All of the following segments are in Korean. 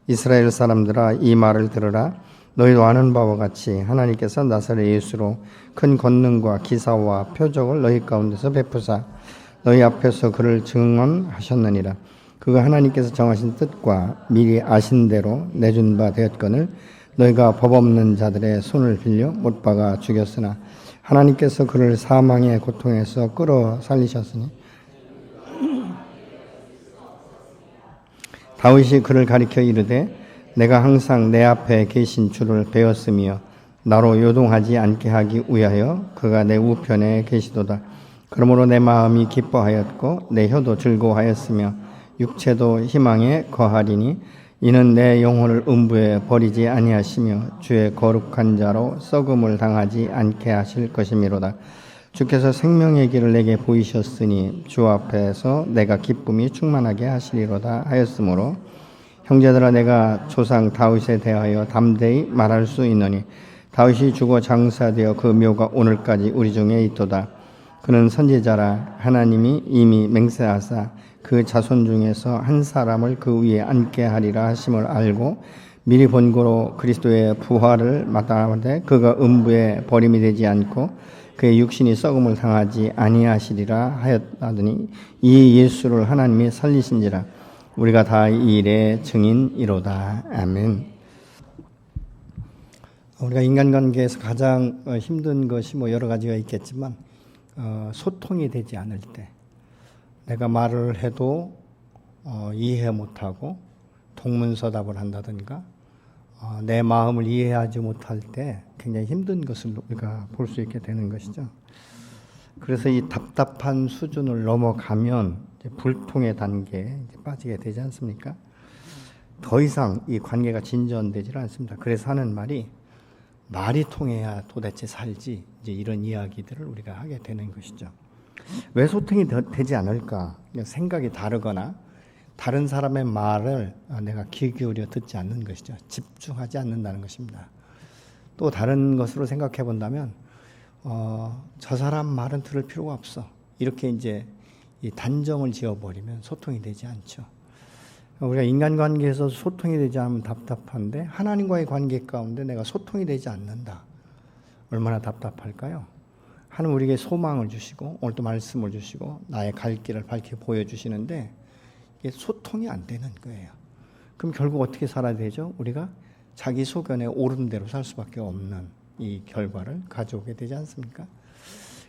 이스라엘 사람들아 이 말을 들으라. 너희도 아는 바와 같이 하나님께서 나사렛 예수로 큰 권능과 기사와 표적을 너희 가운데서 베푸사 너희 앞에서 그를 증언하셨느니라. 그가 하나님께서 정하신 뜻과 미리 아신 대로 내준 바 되었거늘 너희가 법 없는 자들의 손을 빌려 못 박아 죽였으나 하나님께서 그를 사망의 고통에서 끌어 살리셨으니 다윗이 그를 가리켜 이르되 내가 항상 내 앞에 계신 주를 배웠으며 나로 요동하지 않게 하기 위하여 그가 내 우편에 계시도다. 그러므로 내 마음이 기뻐하였고 내 혀도 즐거워하였으며 육체도 희망에 거하리니 이는 내 영혼을 음부에 버리지 아니하시며 주의 거룩한 자로 썩음을 당하지 않게 하실 것이미로다. 주께서 생명의 길을 내게 보이셨으니 주 앞에서 내가 기쁨이 충만하게 하시리로다 하였으므로 형제들아 내가 조상 다윗에 대하여 담대히 말할 수 있노니 다윗이 죽어 장사되어 그 묘가 오늘까지 우리 중에 있도다. 그는 선지자라 하나님이 이미 맹세하사 그 자손 중에서 한 사람을 그 위에 앉게 하리라 하심을 알고 미리 본고로 그리스도의 부활을 마다하되 그가 음부에 버림이 되지 않고 그의 육신이 썩음을 당하지 아니하시리라 하였다더니 이 예수를 하나님이 살리신지라. 우리가 다 이 일의 증인이로다. 아멘. 우리가 인간관계에서 가장 힘든 것이 여러 가지가 있겠지만 소통이 되지 않을 때 내가 말을 해도 이해 못하고 동문서답을 한다든가 내 마음을 이해하지 못할 때 굉장히 힘든 것을 우리가 볼 수 있게 되는 것이죠. 그래서 이 답답한 수준을 넘어가면 이제 불통의 단계에 빠지게 되지 않습니까? 더 이상 이 관계가 진전되질 않습니다. 그래서 하는 말이 통해야 도대체 살지, 이제 이런 이야기들을 우리가 하게 되는 것이죠. 왜 소통이 되지 않을까? 생각이 다르거나 다른 사람의 말을 내가 귀 기울여 듣지 않는 것이죠. 집중하지 않는다는 것입니다. 또 다른 것으로 생각해 본다면 저 사람 말은 들을 필요가 없어. 이렇게 이제 이 단정을 지어버리면 소통이 되지 않죠. 우리가 인간관계에서 소통이 되지 않으면 답답한데 하나님과의 관계 가운데 내가 소통이 되지 않는다. 얼마나 답답할까요? 하나님 우리에게 소망을 주시고 오늘도 말씀을 주시고 나의 갈 길을 밝히 보여주시는데 이게 소통이 안 되는 거예요. 그럼 결국 어떻게 살아야 되죠? 우리가 자기 소견에 옳은 대로 살 수밖에 없는 이 결과를 가져오게 되지 않습니까?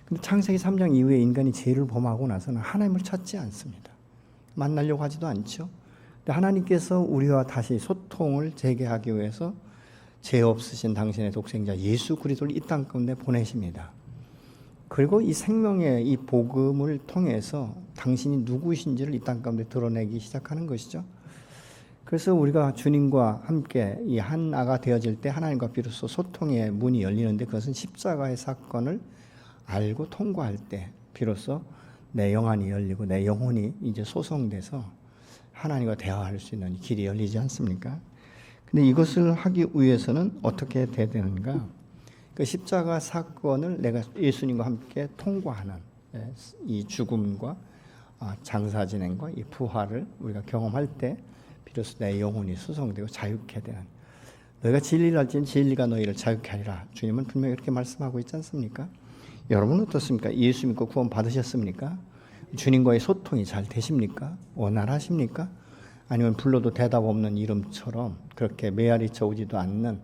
근데 창세기 3장 이후에 인간이 죄를 범하고 나서는 하나님을 찾지 않습니다. 만나려고 하지도 않죠. 근데 하나님께서 우리와 다시 소통을 재개하기 위해서 죄 없으신 당신의 독생자 예수 그리스도를 이 땅 가운데 보내십니다. 그리고 이 생명의 이 복음을 통해서 당신이 누구이신지를 이 땅 가운데 드러내기 시작하는 것이죠. 그래서 우리가 주님과 함께 이 하나가 되어질 때 하나님과 비로소 소통의 문이 열리는데 그것은 십자가의 사건을 알고 통과할 때 비로소 내 영안이 열리고 내 영혼이 이제 소성돼서 하나님과 대화할 수 있는 길이 열리지 않습니까? 근데 이것을 하기 위해서는 어떻게 돼야 되는가? 그 십자가 사건을 내가 예수님과 함께 통과하는 이 죽음과 장사 진행과 이 부활을 우리가 경험할 때 비로소 내 영혼이 수성되고 자유케 되는 너희가 진리를 알지는 진리가 너희를 자유케 하리라. 주님은 분명히 이렇게 말씀하고 있지 않습니까? 여러분은 어떻습니까? 예수 믿고 구원 받으셨습니까? 주님과의 소통이 잘 되십니까? 원활하십니까? 아니면 불러도 대답 없는 이름처럼 그렇게 메아리쳐 오지도 않는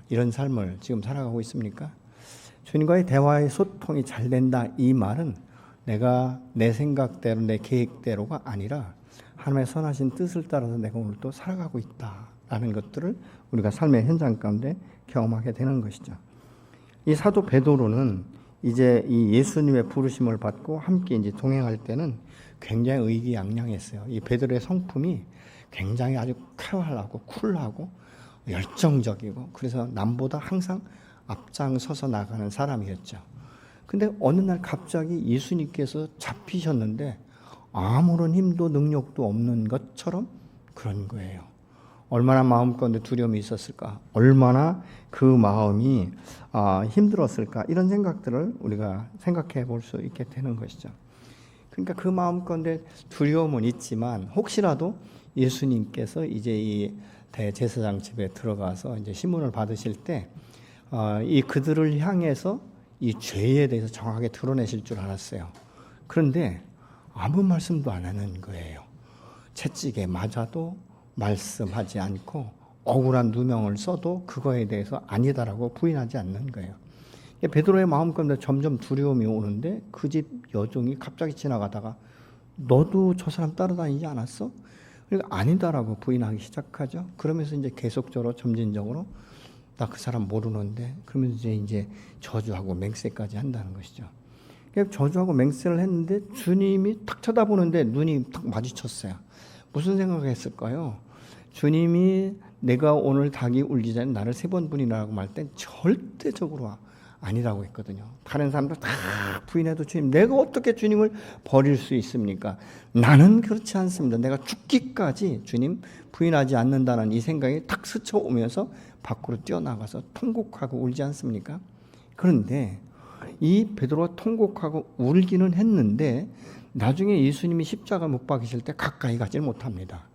이런 삶을 지금 살아가고 있습니까? 주님과의 대화의 소통이 잘 된다 이 말은 내가 내 생각대로 내 계획대로가 아니라 하나님의 선하신 뜻을 따라서 내가 오늘 또 살아가고 있다라는 것들을 우리가 삶의 현장 가운데 경험하게 되는 것이죠. 이 사도 베드로는 이제 이 예수님의 부르심을 받고 함께 이제 동행할 때는 굉장히 의기양양했어요. 이 베드로의 성품이 굉장히 아주 쾌활하고 쿨하고 열정적이고 그래서 남보다 항상 앞장서서 나가는 사람이었죠. 근데 어느 날 갑자기 예수님께서 잡히셨는데 아무런 힘도 능력도 없는 것처럼 그런 거예요. 얼마나 마음 가운데 두려움이 있었을까? 얼마나 그 마음이 힘들었을까? 이런 생각들을 우리가 생각해 볼 수 있게 되는 것이죠. 그러니까 그 마음 가운데 두려움은 있지만 혹시라도 예수님께서 이제 이 대제사장 집에 들어가서 이제 시문을 받으실 때, 이 그들을 향해서 이 죄에 대해서 정확하게 드러내실 줄 알았어요. 그런데 아무 말씀도 안 하는 거예요. 채찍에 맞아도 말씀하지 않고 억울한 누명을 써도 그거에 대해서 아니다라고 부인하지 않는 거예요. 베드로의 마음 가운데 점점 두려움이 오는데 그 집 여종이 갑자기 지나가다가 너도 저 사람 따라다니지 않았어? 그러니까 아니다라고 부인하기 시작하죠. 그러면서 이제 계속적으로 점진적으로 나 그 사람 모르는데, 그러면서 이제 저주하고 맹세까지 한다는 것이죠. 저주하고 맹세를 했는데 주님이 탁 쳐다보는데 눈이 탁 마주쳤어요. 무슨 생각을 했을까요? 주님이 내가 오늘 닭이 울기 전에 나를 3번 부인하라고 말 땐 절대적으로 아니라고 했거든요. 다른 사람들 다 부인해도 주님, 내가 어떻게 주님을 버릴 수 있습니까? 나는 그렇지 않습니다. 내가 죽기까지 주님 부인하지 않는다는 이 생각이 탁 스쳐오면서 밖으로 뛰어나가서 통곡하고 울지 않습니까? 그런데 이 베드로가 통곡하고 울기는 했는데 나중에 예수님이 십자가 못 박이실 때 가까이 가질 못합니다.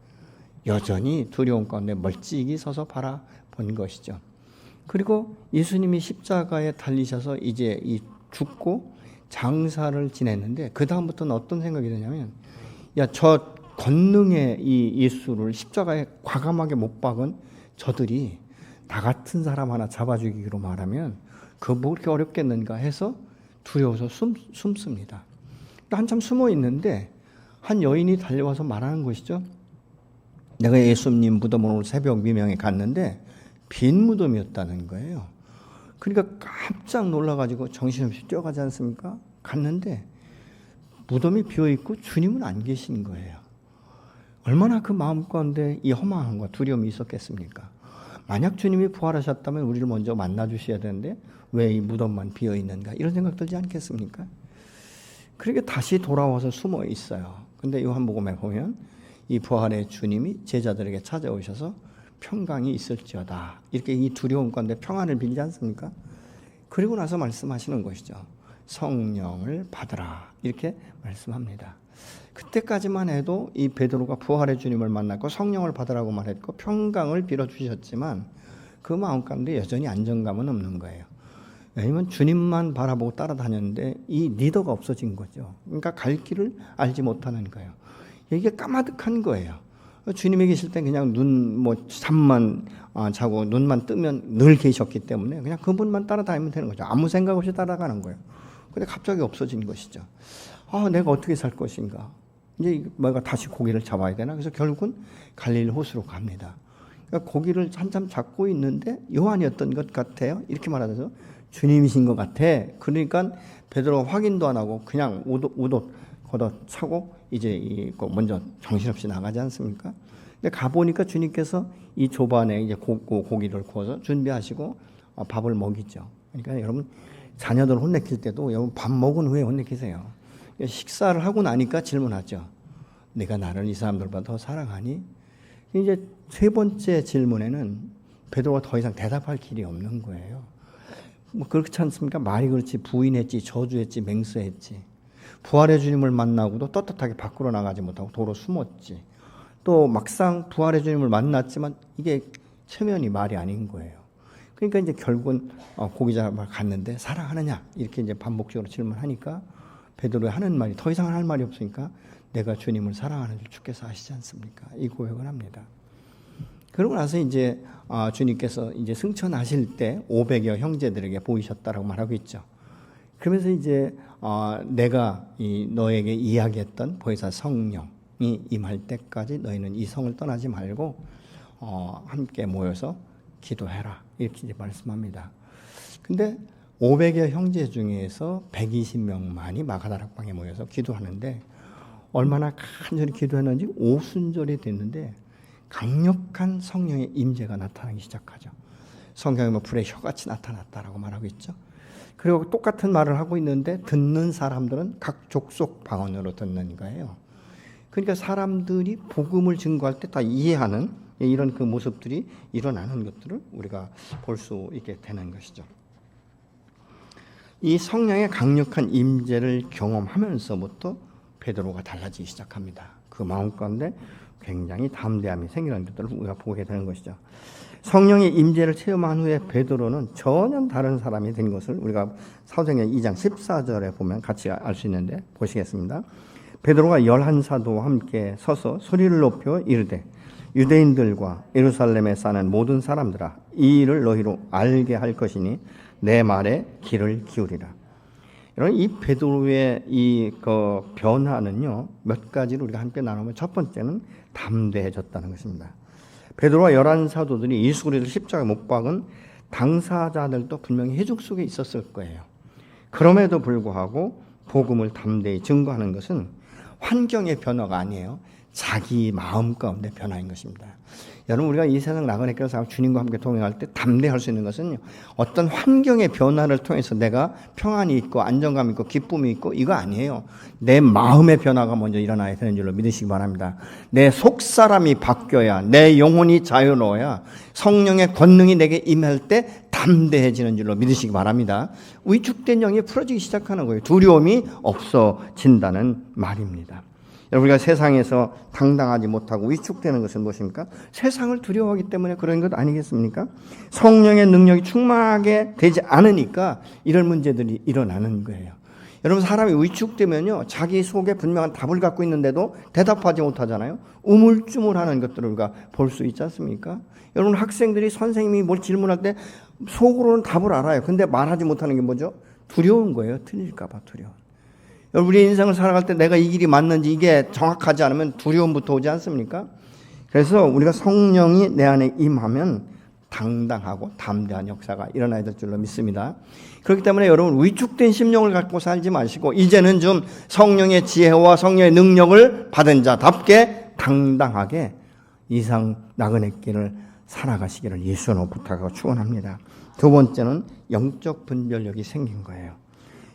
여전히 두려움 가운데 멀찍이 서서 바라본 것이죠. 그리고 예수님이 십자가에 달리셔서 이제 이 죽고 장사를 지냈는데 그 다음부터는 어떤 생각이 드냐면, 야, 저 권능의 이 예수를 십자가에 과감하게 못 박은 저들이 나 같은 사람 하나 잡아 죽이기로 말하면 그거 뭐 그렇게 어렵겠는가 해서 두려워서 숨습니다. 한참 숨어 있는데 한 여인이 달려와서 말하는 것이죠. 내가 예수님 무덤을 오늘 새벽 미명에 갔는데 빈 무덤이었다는 거예요. 그러니까 깜짝 놀라가지고 정신없이 뛰어가지 않습니까? 갔는데 무덤이 비어있고 주님은 안 계신 거예요. 얼마나 그 마음 가운데 이 허망함과 두려움이 있었겠습니까? 만약 주님이 부활하셨다면 우리를 먼저 만나주셔야 되는데 왜 이 무덤만 비어있는가, 이런 생각 들지 않겠습니까? 그렇게 다시 돌아와서 숨어 있어요. 근데 요한복음에 보면 이 부활의 주님이 제자들에게 찾아오셔서 평강이 있을지어다, 이렇게 이 두려움 가운데 평안을 빌지 않습니까? 그리고 나서 말씀하시는 것이죠. 성령을 받으라, 이렇게 말씀합니다. 그때까지만 해도 이 베드로가 부활의 주님을 만났고 성령을 받으라고 말했고 평강을 빌어주셨지만 그 마음 가운데 여전히 안정감은 없는 거예요. 왜냐하면 주님만 바라보고 따라다녔는데 이 리더가 없어진 거죠. 그러니까 갈 길을 알지 못하는 거예요. 이게 까마득한 거예요. 주님이 계실 때 그냥 잠만 자고 눈만 뜨면 늘 계셨기 때문에 그냥 그분만 따라다니면 되는 거죠. 아무 생각 없이 따라가는 거예요. 근데 갑자기 없어진 것이죠. 내가 어떻게 살 것인가? 이제 뭐가 다시 고기를 잡아야 되나? 그래서 결국은 갈릴리 호수로 갑니다. 그러니까 고기를 한참 잡고 있는데 요한이었던 것 같아요. 이렇게 말하면서 주님이신 것 같아. 그러니까 베드로가 확인도 안 하고 그냥 옷 걷어 차고 이제 먼저 정신없이 나가지 않습니까? 근데 가보니까 주님께서 이 조반에 이제 고기를 구워서 준비하시고 밥을 먹이죠. 그러니까 여러분 자녀들 혼내킬 때도 여러분 밥 먹은 후에 혼내키세요. 식사를 하고 나니까 질문하죠. 내가 나를 이 사람들보다 더 사랑하니? 이제 3번째 질문에는 베드로가 더 이상 대답할 길이 없는 거예요. 뭐 그렇지 않습니까? 말이 그렇지 부인했지, 저주했지, 맹세했지. 부활의 주님을 만나고도 떳떳하게 밖으로 나가지 못하고 도로 숨었지. 또 막상 부활의 주님을 만났지만 이게 체면이 말이 아닌 거예요. 그러니까 이제 결국은 고기 잡으러 갔는데 사랑하느냐? 이렇게 이제 반복적으로 질문하니까 베드로가 하는 말이 더 이상 할 말이 없으니까 내가 주님을 사랑하는 줄 주께서 아시지 않습니까? 이 고백을 합니다. 그러고 나서 이제 주님께서 이제 승천하실 때 500여 형제들에게 보이셨다라고 말하고 있죠. 그러면서 이제 내가 너에게 이야기했던 보혜사 성령이 임할 때까지 너희는 이 성을 떠나지 말고 함께 모여서 기도해라, 이렇게 이제 말씀합니다. 근데 500여 형제 중에서 120명만이 마가다락방에 모여서 기도하는데 얼마나 간절히 기도했는지 오순절이 됐는데 강력한 성령의 임재가 나타나기 시작하죠. 성경에 뭐 불의 혀같이 나타났다라고 말하고 있죠. 그리고 똑같은 말을 하고 있는데 듣는 사람들은 각 족속 방언으로 듣는 거예요. 그러니까 사람들이 복음을 증거할 때 다 이해하는 이런 그 모습들이 일어나는 것들을 우리가 볼 수 있게 되는 것이죠. 이 성령의 강력한 임재를 경험하면서부터 베드로가 달라지기 시작합니다. 그 마음 가운데 굉장히 담대함이 생기는 것들을 우리가 보게 되는 것이죠. 성령의 임재를 체험한 후에 베드로는 전혀 다른 사람이 된 것을 우리가 사도행전 2장 14절에 보면 같이 알 수 있는데 보시겠습니다. 베드로가 11사도와 함께 서서 소리를 높여 이르되 유대인들과 예루살렘에 사는 모든 사람들아 이 일을 너희로 알게 할 것이니 내 말에 귀를 기울이라. 여러분, 이 베드로의 이 변화는요 몇 가지를 우리가 함께 나누면 첫 번째는 담대해졌다는 것입니다. 베드로와 11사도들이 예수 그리스도를 십자가에 못 박은 당사자들도 분명히 해적 속에 있었을 거예요. 그럼에도 불구하고 복음을 담대히 증거하는 것은 환경의 변화가 아니에요. 자기 마음 가운데 변화인 것입니다. 여러분, 우리가 이 세상 나그네 길을 살고 주님과 함께 동행할 때 담대할 수 있는 것은 어떤 환경의 변화를 통해서 내가 평안이 있고 안정감 있고 기쁨이 있고 이거 아니에요. 내 마음의 변화가 먼저 일어나야 되는 줄로 믿으시기 바랍니다. 내 속사람이 바뀌어야, 내 영혼이 자유로워야 성령의 권능이 내게 임할 때 담대해지는 줄로 믿으시기 바랍니다. 위축된 영이 풀어지기 시작하는 거예요. 두려움이 없어진다는 말입니다. 우리가 세상에서 당당하지 못하고 위축되는 것은 무엇입니까? 세상을 두려워하기 때문에 그런 것 아니겠습니까? 성령의 능력이 충만하게 되지 않으니까 이런 문제들이 일어나는 거예요. 여러분, 사람이 위축되면요 자기 속에 분명한 답을 갖고 있는데도 대답하지 못하잖아요. 우물쭈물하는 것들을 우리가 볼 수 있지 않습니까? 여러분, 학생들이 선생님이 뭘 질문할 때 속으로는 답을 알아요. 근데 말하지 못하는 게 뭐죠? 두려운 거예요. 틀릴까 봐 두려워. 우리 인생을 살아갈 때 내가 이 길이 맞는지 이게 정확하지 않으면 두려움부터 오지 않습니까? 그래서 우리가 성령이 내 안에 임하면 당당하고 담대한 역사가 일어나야 될 줄로 믿습니다. 그렇기 때문에 여러분, 위축된 심령을 갖고 살지 마시고 이제는 좀 성령의 지혜와 성령의 능력을 받은 자답게 당당하게 이상 나그네 길을 살아가시기를 예수로 부탁하고 축원합니다. 두 번째는 영적 분별력이 생긴 거예요.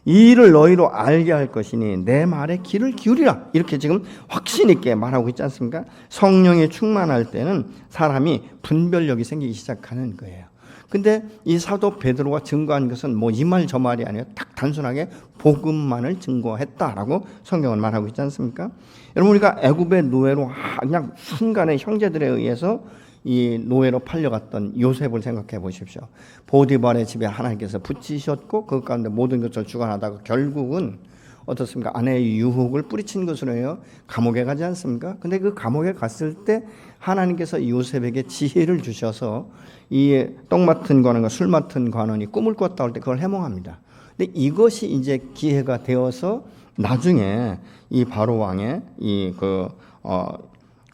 이 일을 너희로 알게 할 것이니 내 말에 귀를 기울이라. 이렇게 지금 확신 있게 말하고 있지 않습니까? 성령에 충만할 때는 사람이 분별력이 생기기 시작하는 거예요. 근데 이 사도 베드로가 증거한 것은 뭐 이 말 저 말이 아니라 딱 단순하게 복음만을 증거했다라고 성경은 말하고 있지 않습니까? 여러분, 우리가 애굽의 노예로 그냥 순간에 형제들에 의해서 이 노예로 팔려갔던 요셉을 생각해 보십시오. 보디발의 집에 하나님께서 붙이셨고 그 가운데 모든 것을 주관하다가 결국은 어떻습니까? 아내의 유혹을 뿌리친 것으로 해요. 감옥에 가지 않습니까? 근데 그 감옥에 갔을 때 하나님께서 요셉에게 지혜를 주셔서 이 떡 맡은 관원과 술 맡은 관원이 꿈을 꿨다 할 때 그걸 해몽합니다. 근데 이것이 이제 기회가 되어서 나중에 이 바로 왕의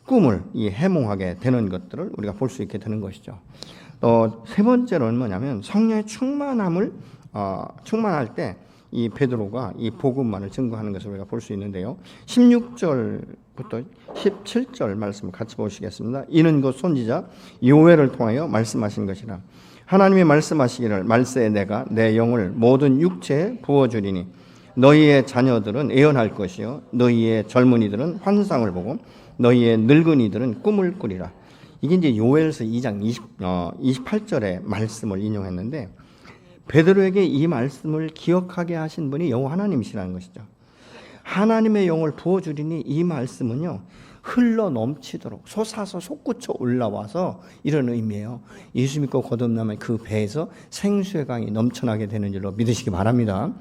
꿈을 해몽하게 되는 것들을 우리가 볼 수 있게 되는 것이죠. 또 세 번째로는 뭐냐면 성령의 충만할 때 이 베드로가 이 복음만을 증거하는 것을 우리가 볼 수 있는데요. 16절부터 17절 말씀을 같이 보시겠습니다. 이는 곧 선지자 요엘을 통하여 말씀하신 것이라. 하나님이 말씀하시기를 말세에 내가 내 영을 모든 육체에 부어주리니 너희의 자녀들은 예언할 것이요 너희의 젊은이들은 환상을 보고 너희의 늙은이들은 꿈을 꾸리라. 이게 이제 요엘서 2장 28절의 말씀을 인용했는데 베드로에게 이 말씀을 기억하게 하신 분이 여호와 하나님이시라는 것이죠. 하나님의 영을 부어주리니 이 말씀은요 흘러 넘치도록 솟아서 솟구쳐 올라와서 이런 의미예요. 예수 믿고 거듭나면 그 배에서 생수의 강이 넘쳐나게 되는 줄로 믿으시기 바랍니다.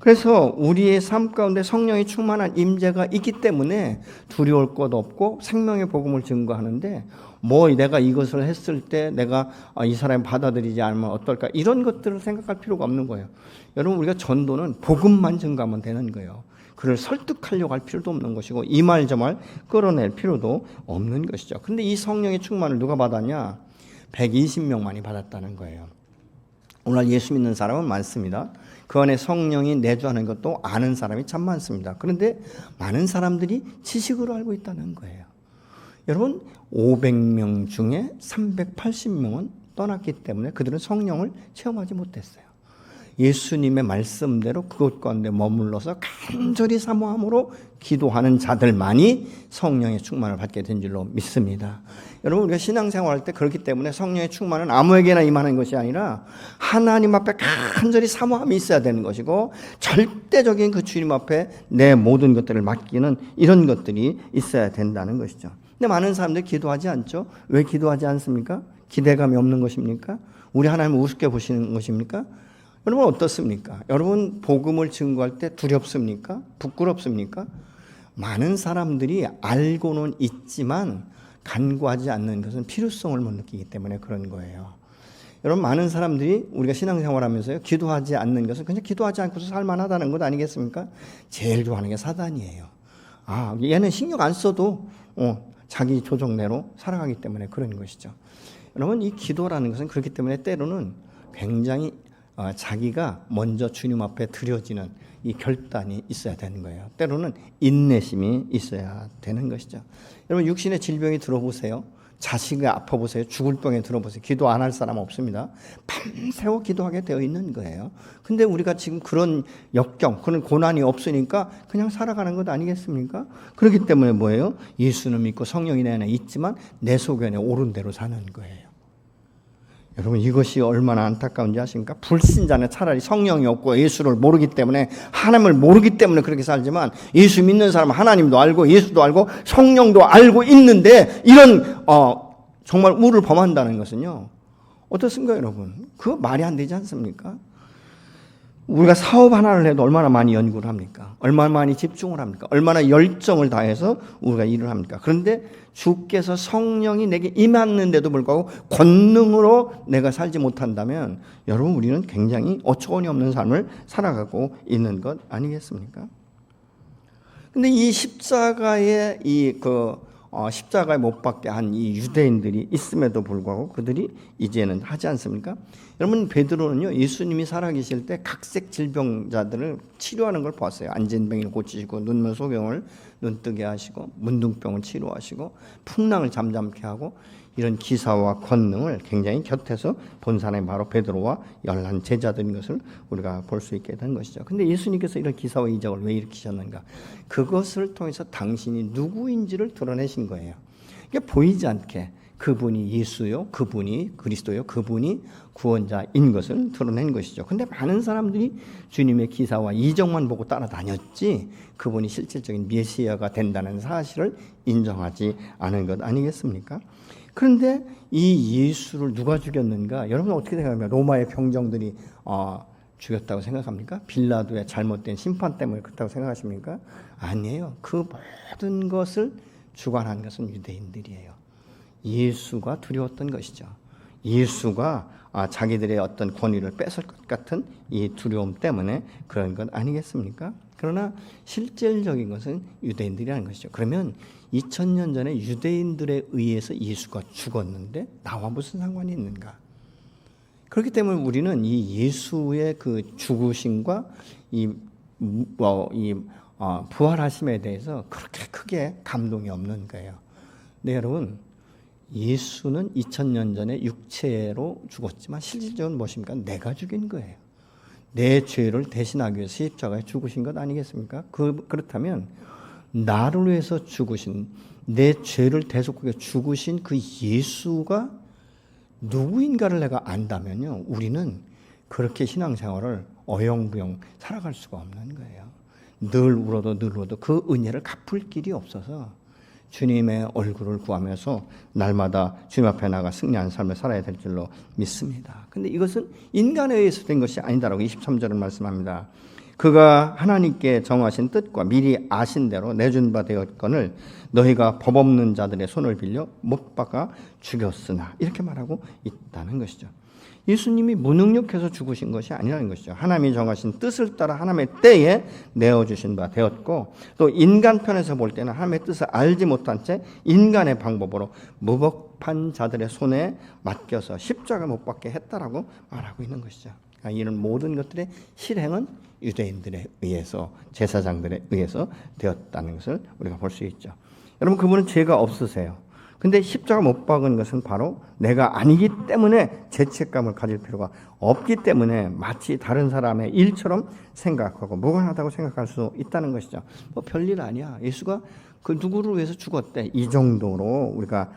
그래서 우리의 삶 가운데 성령이 충만한 임재가 있기 때문에 두려울 것 없고 생명의 복음을 증거하는데 뭐 내가 이것을 했을 때 내가 이 사람이 받아들이지 않으면 어떨까 이런 것들을 생각할 필요가 없는 거예요. 여러분, 우리가 전도는 복음만 증거하면 되는 거예요. 그를 설득하려고 할 필요도 없는 것이고 이 말 저 말 끌어낼 필요도 없는 것이죠. 근데 이 성령의 충만을 누가 받았냐? 120명만이 받았다는 거예요. 오늘 예수 믿는 사람은 많습니다. 그 안에 성령이 내주하는 것도 아는 사람이 참 많습니다. 그런데 많은 사람들이 지식으로 알고 있다는 거예요. 여러분, 500명 중에 380명은 떠났기 때문에 그들은 성령을 체험하지 못했어요. 예수님의 말씀대로 그것 가운데 머물러서 간절히 사모함으로 기도하는 자들만이 성령의 충만을 받게 된 줄로 믿습니다. 여러분, 우리가 신앙생활할 때 그렇기 때문에 성령의 충만은 아무에게나 임하는 것이 아니라 하나님 앞에 간절히 사모함이 있어야 되는 것이고 절대적인 그 주님 앞에 내 모든 것들을 맡기는 이런 것들이 있어야 된다는 것이죠. 근데 많은 사람들이 기도하지 않죠. 왜 기도하지 않습니까? 기대감이 없는 것입니까? 우리 하나님을 우습게 보시는 것입니까? 여러분 어떻습니까? 여러분 복음을 증거할 때 두렵습니까? 부끄럽습니까? 많은 사람들이 알고는 있지만 간구하지 않는 것은 필요성을 못 느끼기 때문에 그런 거예요. 여러분 많은 사람들이 우리가 신앙생활하면서요 기도하지 않는 것은 그냥 기도하지 않고서 살만하다는 것 아니겠습니까? 제일 좋아하는 게 사단이에요. 얘는 신경 안 써도 자기 조정내로 살아가기 때문에 그런 것이죠. 여러분 이 기도라는 것은 그렇기 때문에 때로는 굉장히 자기가 먼저 주님 앞에 드려지는 이 결단이 있어야 되는 거예요. 때로는 인내심이 있어야 되는 것이죠. 여러분 육신의 질병이 들어보세요. 자식이 아파보세요. 죽을 병에 들어보세요. 기도 안 할 사람 없습니다. 밤새워 기도하게 되어 있는 거예요. 근데 우리가 지금 그런 역경, 그런 고난이 없으니까 그냥 살아가는 것 아니겠습니까? 그렇기 때문에 뭐예요? 예수는 믿고 성령이 내 안에 있지만 내 속에 옳은 대로 사는 거예요. 여러분 이것이 얼마나 안타까운지 아십니까? 불신자는 차라리 성령이 없고 예수를 모르기 때문에 하나님을 모르기 때문에 그렇게 살지만 예수 믿는 사람은 하나님도 알고 예수도 알고 성령도 알고 있는데 이런 정말 우를 범한다는 것은요. 어떻습니까 여러분? 그거 말이 안 되지 않습니까? 우리가 사업 하나를 해도 얼마나 많이 연구를 합니까? 얼마나 많이 집중을 합니까? 얼마나 열정을 다해서 우리가 일을 합니까? 그런데 주께서 성령이 내게 임했는데도 불구하고 권능으로 내가 살지 못한다면 여러분 우리는 굉장히 어처구니 없는 삶을 살아가고 있는 것 아니겠습니까? 근데 이 십자가에 십자가에 못 박게 한 이 유대인들이 있음에도 불구하고 그들이 이제는 하지 않습니까? 여러분 베드로는요 예수님이 살아계실 때 각색 질병자들을 치료하는 걸 봤어요. 안진병을 고치시고 눈먼 소경을 눈뜨게 하시고 문둥병을 치료하시고 풍랑을 잠잠케 하고 이런 기사와 권능을 굉장히 곁에서 본 사람이 바로 베드로와 열한 제자들인 것을 우리가 볼 수 있게 된 것이죠. 근데 예수님께서 이런 기사와 이적을 왜 일으키셨는가? 그것을 통해서 당신이 누구인지를 드러내신 거예요. 이게 보이지 않게 그분이 예수요, 그분이 그리스도요, 그분이 구원자인 것을 드러낸 것이죠. 근데 많은 사람들이 주님의 기사와 이적만 보고 따라다녔지 그분이 실질적인 메시아가 된다는 사실을 인정하지 않은 것 아니겠습니까? 그런데 이 예수를 누가 죽였는가? 여러분 어떻게 생각합니까? 로마의 병정들이 죽였다고 생각합니까? 빌라도의 잘못된 심판 때문에 그렇다고 생각하십니까? 아니에요. 그 모든 것을 주관한 것은 유대인들이에요. 예수가 두려웠던 것이죠. 예수가 자기들의 어떤 권위를 뺏을 것 같은 이 두려움 때문에 그런 것 아니겠습니까? 그러나 실질적인 것은 유대인들이라는 것이죠. 그러면 2000년 전에 유대인들에 의해서 예수가 죽었는데 나와 무슨 상관이 있는가? 그렇기 때문에 우리는 이 예수의 그 죽으심과 부활하심에 대해서 그렇게 크게 감동이 없는 거예요. 네, 여러분. 예수는 2000년 전에 육체로 죽었지만 실질적으로 무엇입니까? 내가 죽인 거예요. 내 죄를 대신하기 위해서 십자가에 죽으신 것 아니겠습니까? 그렇다면 나를 위해서 죽으신 내 죄를 대속하기 위해 죽으신 그 예수가 누구인가를 내가 안다면요. 우리는 그렇게 신앙생활을 어영부영 살아갈 수가 없는 거예요. 늘 울어도 그 은혜를 갚을 길이 없어서 주님의 얼굴을 구하면서 날마다 주님 앞에 나가 승리하는 삶을 살아야 될 줄로 믿습니다. 그런데 이것은 인간에 의해서 된 것이 아니다라고 23절은 말씀합니다. 그가 하나님께 정하신 뜻과 미리 아신 대로 내준 바 되었거늘 너희가 법 없는 자들의 손을 빌려 못 박아 죽였으나 이렇게 말하고 있다는 것이죠. 예수님이 무능력해서 죽으신 것이 아니라는 것이죠. 하나님이 정하신 뜻을 따라 하나님의 때에 내어주신 바 되었고 또 인간 편에서 볼 때는 하나님의 뜻을 알지 못한 채 인간의 방법으로 무법한 자들의 손에 맡겨서 십자가 못 박게 했다라고 말하고 있는 것이죠. 그러니까 이런 모든 것들의 실행은 유대인들에 의해서 제사장들에 의해서 되었다는 것을 우리가 볼 수 있죠. 여러분 그분은 죄가 없으세요. 근데 십자가 못 박은 것은 바로 내가 아니기 때문에 죄책감을 가질 필요가 없기 때문에 마치 다른 사람의 일처럼 생각하고 무관하다고 생각할 수 있다는 것이죠. 뭐 별일 아니야. 예수가 그 누구를 위해서 죽었대. 이 정도로 우리가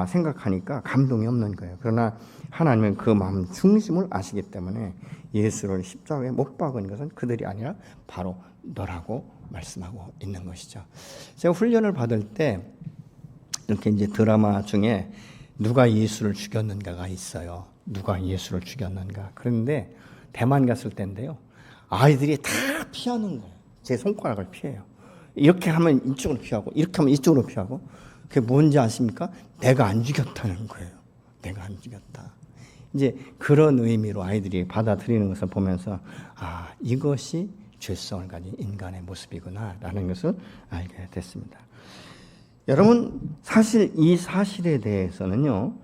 생각하니까 감동이 없는 거예요. 그러나 하나님은 그 마음 중심을 아시기 때문에 예수를 십자가에 못 박은 것은 그들이 아니라 바로 너라고 말씀하고 있는 것이죠. 제가 훈련을 받을 때 이렇게 이제 드라마 중에 누가 예수를 죽였는가가 있어요. 누가 예수를 죽였는가. 그런데 대만 갔을 때인데요. 아이들이 다 피하는 거예요. 제 손가락을 피해요. 이렇게 하면 이쪽으로 피하고 이렇게 하면 이쪽으로 피하고. 그게 뭔지 아십니까? 내가 안 죽였다는 거예요. 내가 안 죽였다. 이제 그런 의미로 아이들이 받아들이는 것을 보면서 이것이 죄성을 가진 인간의 모습이구나 라는 것을 알게 됐습니다. 여러분, 사실 이 사실에 대해서는요,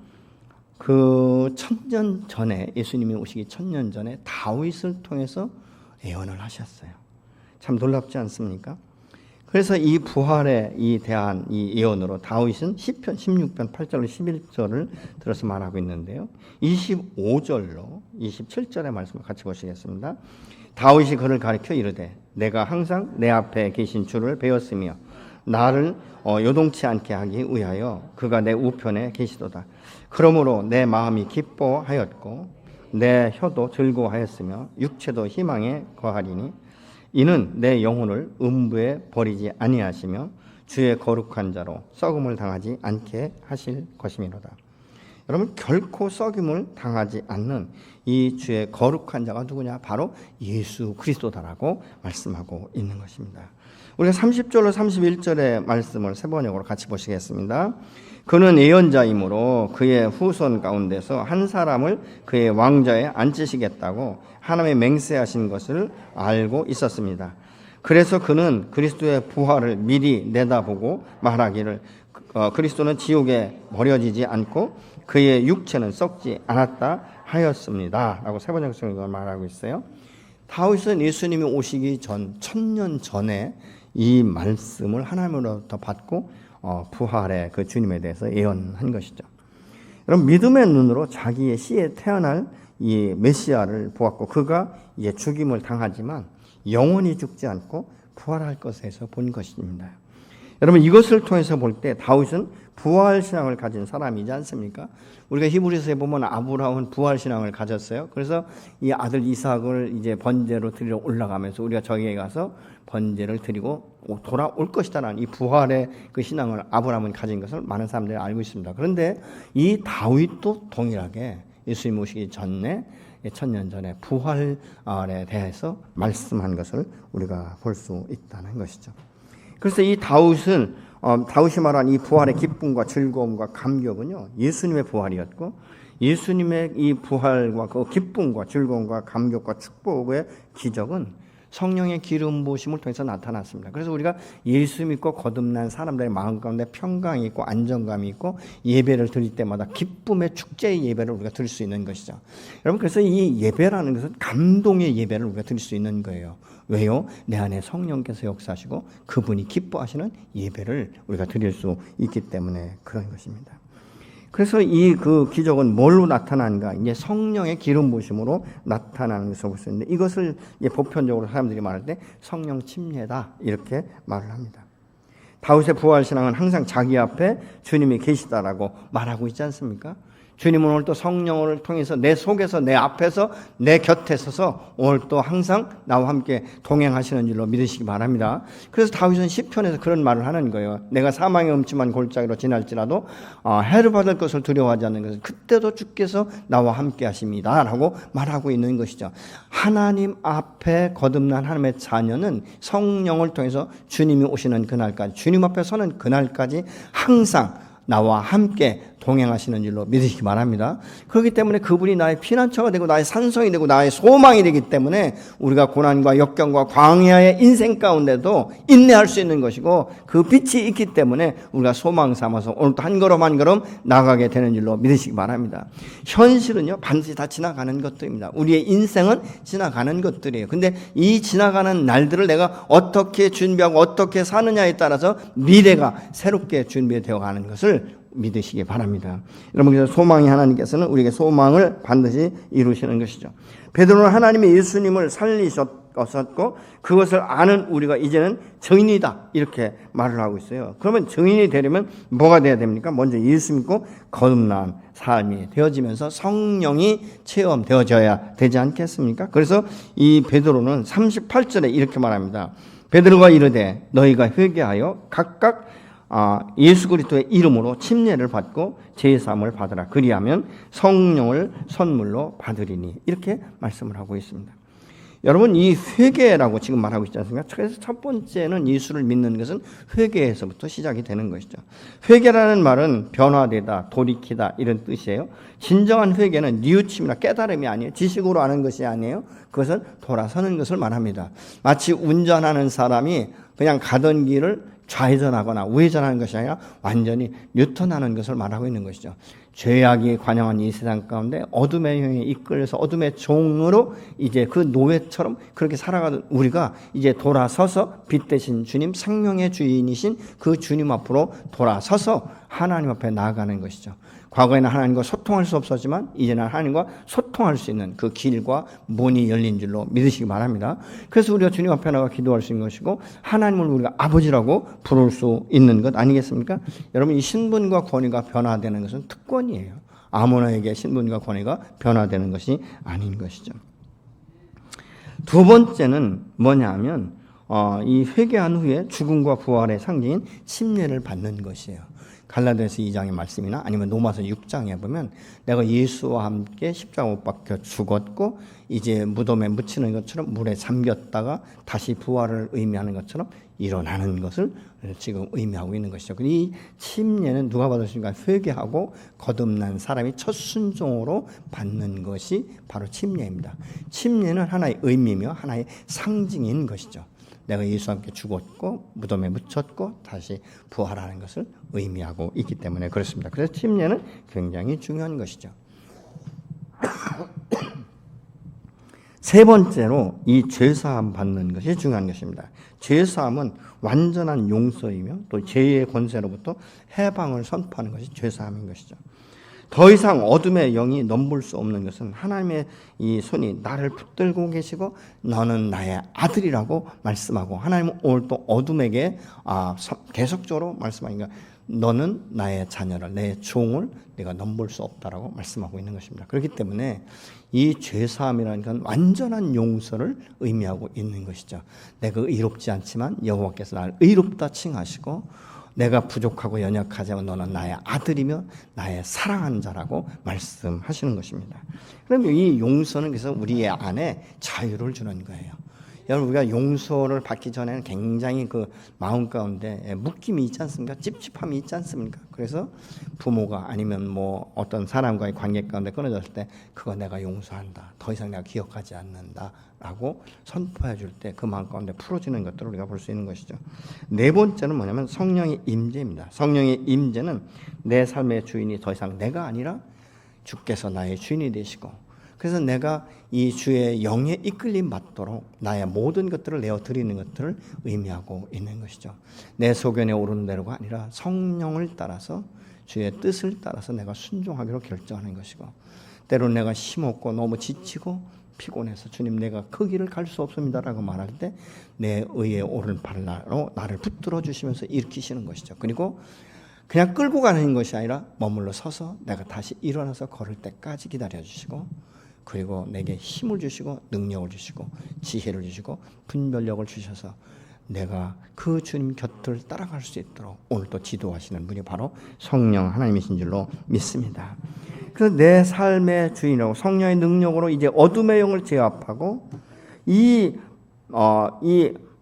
그 1000년 전에, 예수님이 오시기 1000년 전에 다윗을 통해서 예언을 하셨어요. 참 놀랍지 않습니까? 그래서 이 부활에 대한 이 예언으로 다윗은 시편 16편 8절로 11절을 들어서 말하고 있는데요. 25절로 27절의 말씀을 같이 보시겠습니다. 다윗이 그를 가리켜 이르되 내가 항상 내 앞에 계신 주를 배웠으며 나를 요동치 않게 하기 위하여 그가 내 우편에 계시도다. 그러므로 내 마음이 기뻐하였고 내 혀도 즐거워하였으며 육체도 희망에 거하리니 이는 내 영혼을 음부에 버리지 아니하시며 주의 거룩한 자로 썩음을 당하지 않게 하실 것이미로다. 여러분, 결코 썩임을 당하지 않는 이 주의 거룩한 자가 누구냐? 바로 예수 그리스도다라고 말씀하고 있는 것입니다. 우리가 30절로 31절의 말씀을 세 번역으로 같이 보시겠습니다. 그는 예언자이므로 그의 후손 가운데서 한 사람을 그의 왕좌에 앉히시겠다고 하나님의 맹세하신 것을 알고 있었습니다. 그래서 그는 그리스도의 부활을 미리 내다보고 말하기를 그리스도는 지옥에 버려지지 않고 그의 육체는 썩지 않았다 하였습니다. 라고 세 번역 성경을 말하고 있어요. 다윗은 예수님이 오시기 전 1000년 전에 이 말씀을 하나님으로부터 받고 부활의 그 주님에 대해서 예언한 것이죠. 여러분, 믿음의 눈으로 자기의 씨에 태어날 이 메시아를 보았고 그가 이제 죽임을 당하지만 영원히 죽지 않고 부활할 것에서 본 것입니다. 여러분, 이것을 통해서 볼 때 다윗은 부활신앙을 가진 사람이지 않습니까? 우리가 히브리서에 보면 아브라함은 부활신앙을 가졌어요. 그래서 이 아들 이삭을 이제 번제로 드리러 올라가면서 우리가 저기에 가서 번제를 드리고 돌아올 것이다라는 이 부활의 그 신앙을 아브라함은 가진 것을 많은 사람들이 알고 있습니다. 그런데 이 다윗도 동일하게 예수님 오시기 전에 1000년 전에 부활에 대해서 말씀한 것을 우리가 볼 수 있다는 것이죠. 그래서 이 다윗이 말한 이 부활의 기쁨과 즐거움과 감격은요, 예수님의 부활이었고 예수님의 이 부활과 그 기쁨과 즐거움과 감격과 축복의 기적은 성령의 기름 부으심을 통해서 나타났습니다. 그래서 우리가 예수 믿고 거듭난 사람들의 마음 가운데 평강이 있고 안정감이 있고 예배를 드릴 때마다 기쁨의 축제의 예배를 우리가 드릴 수 있는 것이죠. 여러분, 그래서 이 예배라는 것은 감동의 예배를 우리가 드릴 수 있는 거예요. 왜요? 내 안에 성령께서 역사하시고 그분이 기뻐하시는 예배를 우리가 드릴 수 있기 때문에 그런 것입니다. 그래서 이 그 기적은 뭘로 나타나는가? 이제 성령의 기름 부으심으로 나타나는 것을 볼 수 있는데 이것을 이제 보편적으로 사람들이 말할 때 성령 침례다 이렇게 말을 합니다. 다윗의 부활 신앙은 항상 자기 앞에 주님이 계시다라고 말하고 있지 않습니까? 주님은 오늘 또 성령을 통해서 내 속에서 내 앞에서 내 곁에 서서 오늘 또 항상 나와 함께 동행하시는 줄로 믿으시기 바랍니다. 그래서 다윗은 시편에서 그런 말을 하는 거예요. 내가 사망의 음침한 골짜기로 지날지라도 해를 받을 것을 두려워하지 않는 것은 그때도 주께서 나와 함께 하십니다 라고 말하고 있는 것이죠. 하나님 앞에 거듭난 하나님의 자녀는 성령을 통해서 주님이 오시는 그날까지, 주님 앞에 서는 그날까지 항상 나와 함께 동행하시는 줄로 믿으시기 바랍니다. 그렇기 때문에 그분이 나의 피난처가 되고 나의 산성이 되고 나의 소망이 되기 때문에 우리가 고난과 역경과 광야의 인생 가운데도 인내할 수 있는 것이고 그 빛이 있기 때문에 우리가 소망 삼아서 오늘도 한 걸음 한 걸음 나가게 되는 줄로 믿으시기 바랍니다. 현실은요, 반드시 다 지나가는 것들입니다. 우리의 인생은 지나가는 것들이에요. 근데 이 지나가는 날들을 내가 어떻게 준비하고 어떻게 사느냐에 따라서 미래가 새롭게 준비되어 가는 것을 믿으시기 바랍니다. 여러분, 그래서 소망이 하나님께서는 우리에게 소망을 반드시 이루시는 것이죠. 베드로는 하나님이 예수님을 살리셨고 그것을 아는 우리가 이제는 증인이다 이렇게 말을 하고 있어요. 그러면 증인이 되려면 뭐가 돼야 됩니까? 먼저 예수 믿고 거듭난 삶이 되어지면서 성령이 체험되어져야 되지 않겠습니까? 그래서 이 베드로는 38절에 이렇게 말합니다. 베드로가 이르되 너희가 회개하여 각각 예수 그리스도의 이름으로 침례를 받고 제사함을 받으라. 그리하면 성령을 선물로 받으리니. 이렇게 말씀을 하고 있습니다. 여러분, 이 회개라고 지금 말하고 있지 않습니까? 그래서 첫 번째는 예수를 믿는 것은 회개에서부터 시작이 되는 것이죠. 회개라는 말은 변화되다, 돌이키다 이런 뜻이에요. 진정한 회개는 뉘우침이나 깨달음이 아니에요. 지식으로 아는 것이 아니에요. 그것은 돌아서는 것을 말합니다. 마치 운전하는 사람이 그냥 가던 길을 좌회전하거나 우회전하는 것이 아니라 완전히 유턴하는 것을 말하고 있는 것이죠. 죄악이 관영한 이 세상 가운데 어둠의 영에 이끌려서 어둠의 종으로 이제 그 노예처럼 그렇게 살아가던 우리가 이제 돌아서서 빛 대신 주님, 생명의 주인이신 그 주님 앞으로 돌아서서 하나님 앞에 나아가는 것이죠. 과거에는 하나님과 소통할 수 없었지만 이제는 하나님과 소통할 수 있는 그 길과 문이 열린 줄로 믿으시기 바랍니다. 그래서 우리가 주님 앞에 나가 기도할 수 있는 것이고 하나님을 우리가 아버지라고 부를 수 있는 것 아니겠습니까? 여러분, 이 신분과 권위가 변화되는 것은 특권이에요. 아무나에게 신분과 권위가 변화되는 것이 아닌 것이죠. 두 번째는 뭐냐면 이 회개한 후에 죽음과 부활의 상징인 침례를 받는 것이에요. 갈라디아서 2장의 말씀이나 아니면 로마서 6장에 보면 내가 예수와 함께 십자가 못 박혀 죽었고 이제 무덤에 묻히는 것처럼 물에 잠겼다가 다시 부활을 의미하는 것처럼 일어나는 것을 지금 의미하고 있는 것이죠. 이 침례는 누가 받았습니까? 회개하고 거듭난 사람이 첫 순종으로 받는 것이 바로 침례입니다. 침례는 하나의 의미며 하나의 상징인 것이죠. 내가 예수와 함께 죽었고 무덤에 묻혔고 다시 부활하는 것을 의미하고 있기 때문에 그렇습니다. 그래서 침례는 굉장히 중요한 것이죠. 세 번째로 이 죄사함 받는 것이 중요한 것입니다. 죄사함은 완전한 용서이며 또 죄의 권세로부터 해방을 선포하는 것이 죄사함인 것이죠. 더 이상 어둠의 영이 넘볼 수 없는 것은 하나님의 이 손이 나를 붙들고 계시고 너는 나의 아들이라고 말씀하고 하나님은 오늘 또 어둠에게 계속적으로 말씀하니까 너는 나의 자녀를 내 종을 내가 넘볼 수 없다라고 말씀하고 있는 것입니다. 그렇기 때문에 이 죄사함이라는 건 완전한 용서를 의미하고 있는 것이죠. 내가 의롭지 않지만 여호와께서 나를 의롭다 칭하시고 내가 부족하고 연약하지만 너는 나의 아들이며 나의 사랑하는 자라고 말씀하시는 것입니다. 그러면 이 용서는 그래서 우리의 안에 자유를 주는 거예요. 여러분, 우리가 용서를 받기 전에는 굉장히 그 마음 가운데 묶임이 있지 않습니까? 찝찝함이 있지 않습니까? 그래서 부모가 아니면 뭐 어떤 사람과의 관계 가운데 끊어졌을 때 그거 내가 용서한다. 더 이상 내가 기억하지 않는다. 라고 선포해 줄 때 그 마음 가운데 풀어지는 것들을 우리가 볼 수 있는 것이죠. 네 번째는 뭐냐면 성령의 임재입니다. 성령의 임재는 내 삶의 주인이 더 이상 내가 아니라 주께서 나의 주인이 되시고 그래서 내가 이 주의 영에 이끌림 받도록 나의 모든 것들을 내어 드리는 것들을 의미하고 있는 것이죠. 내 소견에 오르는 대로가 아니라 성령을 따라서 주의 뜻을 따라서 내가 순종하기로 결정하는 것이고 때로는 내가 힘없고 너무 지치고 피곤해서 주님 내가 그 길을 갈 수 없습니다라고 말할 때 내 의에 오른팔로 나를 붙들어 주시면서 일으키시는 것이죠. 그리고 그냥 끌고 가는 것이 아니라 머물러 서서 내가 다시 일어나서 걸을 때까지 기다려 주시고 그리고 내게 힘을 주시고 능력을 주시고 지혜를 주시고 분별력을 주셔서 내가 그 주님 곁을 따라갈 수 있도록 오늘 또 지도하시는 분이 바로 성령 하나님이신 줄로 믿습니다. 그래서 내 삶의 주인이라고 성령의 능력으로 이제 어둠의 영을 제압하고 이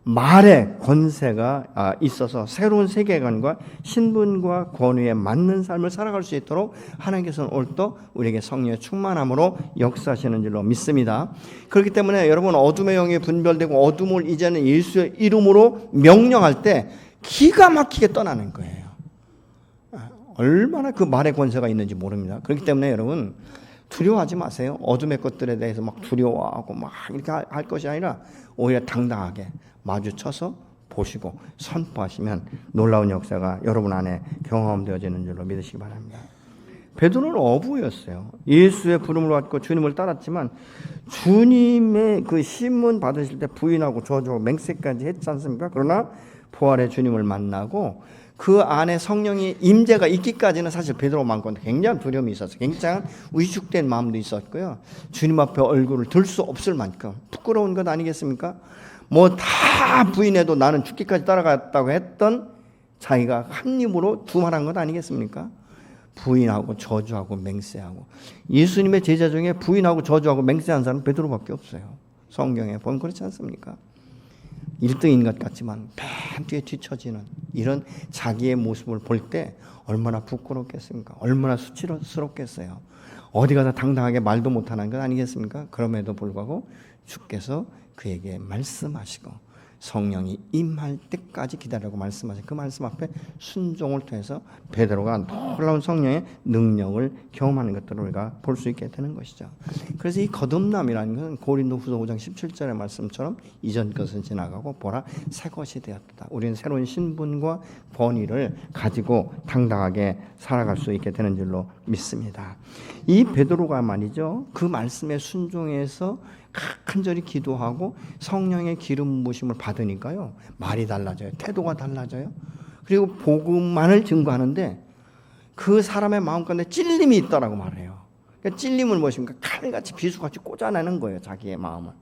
말의 권세가 있어서 새로운 세계관과 신분과 권위에 맞는 삶을 살아갈 수 있도록 하나님께서는 오늘 또 우리에게 성령의 충만함으로 역사하시는 줄로 믿습니다. 그렇기 때문에 여러분 어둠의 영이 분별되고 어둠을 이제는 예수의 이름으로 명령할 때 기가 막히게 떠나는 거예요. 얼마나 그 말의 권세가 있는지 모릅니다. 그렇기 때문에 여러분 두려워하지 마세요. 어둠의 것들에 대해서 막 두려워하고 막 이렇게 할 것이 아니라 오히려 당당하게 마주쳐서 보시고 선포하시면 놀라운 역사가 여러분 안에 경험되어지는 줄로 믿으시기 바랍니다. 베드로는 어부였어요. 예수의 부름을 받고 주님을 따랐지만 주님의 그 신문 받으실 때 부인하고 저주하고 맹세까지 했지 않습니까? 그러나 부활의 주님을 만나고 그 안에 성령의 임재가 있기까지는 사실 베드로만큼 굉장한 두려움이 있었어요. 굉장한 위축된 마음도 있었고요. 주님 앞에 얼굴을 들 수 없을 만큼 부끄러운 것 아니겠습니까? 뭐 다 부인해도 나는 죽기까지 따라갔다고 했던 자기가 한 입으로 두말한 것 아니겠습니까? 부인하고 저주하고 맹세하고. 예수님의 제자 중에 부인하고 저주하고 맹세한 사람은 베드로밖에 없어요. 성경에 보면 그렇지 않습니까? 1등인 것 같지만 맨 뒤에 뒤처지는 이런 자기의 모습을 볼 때 얼마나 부끄럽겠습니까? 얼마나 수치스럽겠어요. 어디 가서 당당하게 말도 못하는 것 아니겠습니까? 그럼에도 불구하고 주께서 그에게 말씀하시고 성령이 임할 때까지 기다리라고 말씀하신 그 말씀 앞에 순종을 통해서 베드로가 놀라운 성령의 능력을 경험하는 것들을 우리가 볼 수 있게 되는 것이죠. 그래서 이 거듭남이라는 것은 고린도후서 5장 17절의 말씀처럼 이전 것은 지나가고 보라 새 것이 되었다. 우리는 새로운 신분과 권위를 가지고 당당하게 살아갈 수 있게 되는 줄로 믿습니다. 이 베드로가 말이죠. 그 말씀에 순종해서 간절히 기도하고 성령의 기름 부으심을 받으니까요. 말이 달라져요. 태도가 달라져요. 그리고 복음만을 증거하는데 그 사람의 마음 가운데 찔림이 있다라고 말해요. 그러니까 찔림은 무엇입니까? 칼같이 비수같이 꽂아내는 거예요. 자기의 마음을.